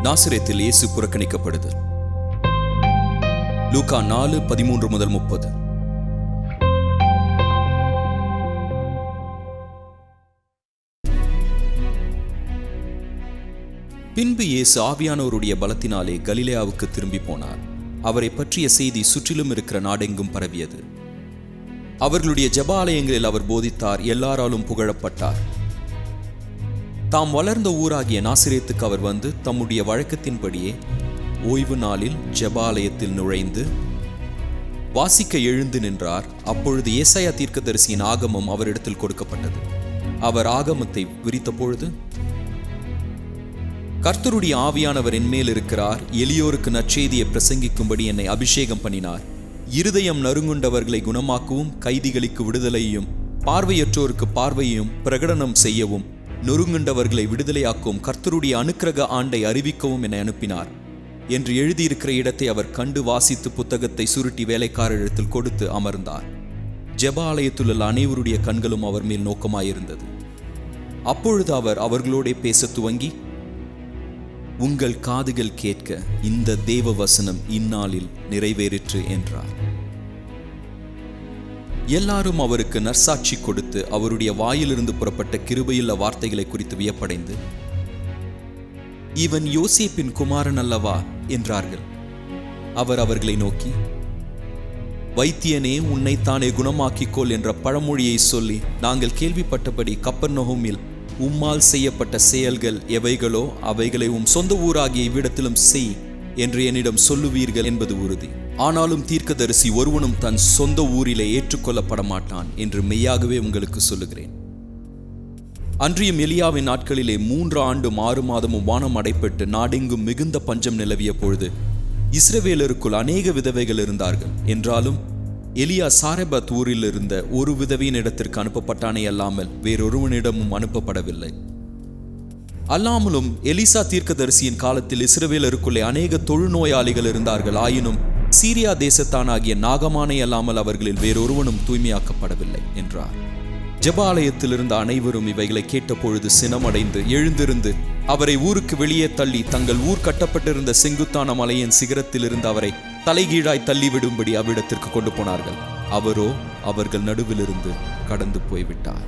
நாசரேத்தில் இயேசு புறக்கணிக்கப்படுதல். லூக்கா 4:13-30. பின்பு இயேசு ஆவியானவருடைய பலத்தினாலே கலிலேயாவுக்கு திரும்பி போனார். அவரை பற்றிய செய்தி சுற்றிலும் இருக்கிற நாடெங்கும் பரவியது. அவர்களுடைய ஜெபாலயங்களில் அவர் போதித்தார், எல்லாராலும் புகழப்பட்டார். தாம் வளர்ந்த ஊராகிய நாசரேத்துக்கு அவர் வந்து தம்முடைய வழக்கத்தின்படியே ஓய்வு நாளில் ஜெபாலயத்தில் நுழைந்து வாசிக்க எழுந்து நின்றார். அப்பொழுது ஏசாயா தீர்க்கதரிசியின் ஆகமம் அவரிடத்தில் கொடுக்கப்பட்டது. அவர் ஆகமத்தை விரித்த பொழுது, கர்த்தருடைய ஆவியானவர் என்மேல் இருக்கிறார், எளியோருக்கு நற்செய்தியை பிரசங்கிக்கும்படி என்னை அபிஷேகம் பண்ணினார், இருதயம் நறுங்குண்டவர்களை குணமாக்கவும், கைதிகளுக்கு விடுதலையும், பார்வையற்றோருக்கு பார்வையையும் பிரகடனம் செய்யவும், நொறுங்குண்டவர்களை விடுதலையாக்கவும், கர்த்தருடைய அனுக்கிரக ஆண்டை அறிவிக்கவும் என்னை அனுப்பினார் என்று எழுதியிருக்கிற இடத்தை அவர் கண்டு வாசித்து புத்தகத்தை சுருட்டி வேலைக்காரரிடத்தில் கொடுத்து அமர்ந்தார். ஜெபாலயத்திலுள்ள அனைவருடைய கண்களும் அவர் மேல் நோக்கமாயிருந்தது. அப்பொழுது அவர் அவர்களோட பேச துவங்கி, உங்கள் காதுகள் கேட்க இந்த தேவ வசனம் இந்நாளில் நிறைவேறிற்று என்றார். எல்லாரும் அவருக்கு நற்சாட்சி கொடுத்து அவருடைய வாயிலிருந்து புறப்பட்ட கிருபையுள்ள வார்த்தைகளை குறித்து வியப்படைந்து, இவன் யோசேப்பின் குமாரன் அல்லவா என்றார்கள். அவர் அவர்களை நோக்கி, வைத்தியனே, உன்னைத்தானே குணமாக்கிக்கொள் என்ற பழமொழியை சொல்லி நாங்கள் கேள்விப்பட்டபடி கப்பர்நகூமில் உம்மால் செய்யப்பட்ட செயல்கள் எவைகளோ அவைகளை உம் சொந்த ஊராகிய இவ்விடத்திலும் செய் என்று என்னிடம் சொல்லுவீர்கள் என்பது உறுதி. ஆனாலும் தீர்க்கதரிசி ஒருவனும் தன் சொந்த ஊரிலே ஏற்றுக்கொள்ளப்பட மாட்டான் என்று மெய்யாகவே உங்களுக்கு சொல்லுகிறேன். அன்றியும் எலியாவின் நாட்களிலே 3 ஆண்டும் 6 மாதமும் வானம் அடைப்பட்டு நாடெங்கும் மிகுந்த பஞ்சம் நிலவிய பொழுது இஸ்ரவேலருக்குள் அநேக விதவைகள் இருந்தார்கள். என்றாலும் எலியா சாரெபத் ஊரில் இருந்த ஒரு விதவையின் இடத்திற்கு அனுப்பப்பட்டானே அல்லாமல் வேறொருவனிடமும் அனுப்பப்படவில்லை. அல்லாமலும் எலிசா தீர்க்கதரிசியின் காலத்தில் இஸ்ரவேலருக்குள்ளே அநேக தொழுநோயாளிகள் இருந்தார்கள். ஆயினும் சீரியா தேசத்தானாகிய நாகமானை அல்லாமல் அவர்களில் வேறொருவனும் தூய்மையாக்கப்படவில்லை என்றார். ஜெபாலயத்தில் இருந்த அனைவரும் இவைகளை கேட்டபொழுது சினமடைந்து எழுந்திருந்து அவரை ஊருக்கு வெளியே தள்ளி தங்கள் ஊர் கட்டப்பட்டிருந்த செங்குத்தான மலையின் சிகரத்தில் இருந்து அவரை தலைகீழாய் தள்ளிவிடும்படி அவ்விடத்திற்கு கொண்டு போனார்கள். அவரோ அவர்கள் நடுவிலிருந்து கடந்து போய்விட்டார்.